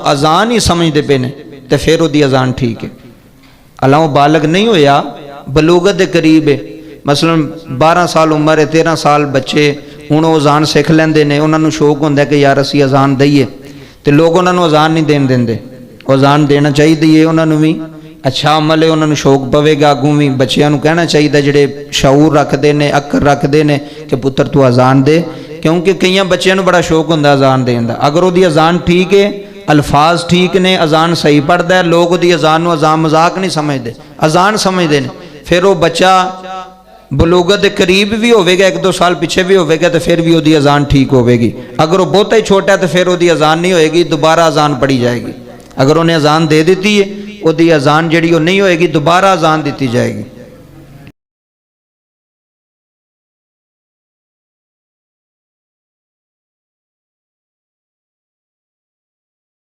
अजान ही समझते पे ने तो फिर वो अजान ठीक है। अल्लाह वो बालग नहीं होया, बलूगत के करीब है, मसलन 12 साल उम्र है, 13 साल बच्चे हूँ वो अजान सिख लेंदे ने, उन्होंने शौक होंदा कि यार असी अजान दईए, तो लोग उन्होंने अजान नहीं देन देंदे। अजान देना चाहिए उन्होंने भी, अच्छा अमल है, उन्होंने शौक पवेगा अगू भी। बच्चों को कहना चाहिए जिहड़े शऊर रखते हैं, अक्ल रखते हैं कि पुत्र तू अजान दे, क्योंकि कई बच्चों को बड़ा शौक होंदा अजान देने का। अगर वो अजान ठीक है, अल्फाज ठीक ने, अजान सही पढ़ता है, लोग वो अजान अजान मजाक नहीं समझते, अजान समझते हैं, फिर वो बच्चा बलूगत के करीब भी होगा, 1-2 साल पीछे भी होगा, तो फिर भी वो अजान ठीक होगी। अगर वो बहुता ही छोटा है तो फिर वो अजान नहीं होएगी, दोबारा अजान पढ़ी जाएगी। अगर उन्हें अजान दे दी है, वो अजान जी नहीं होएगी, दोबारा अजान दी जाएगी।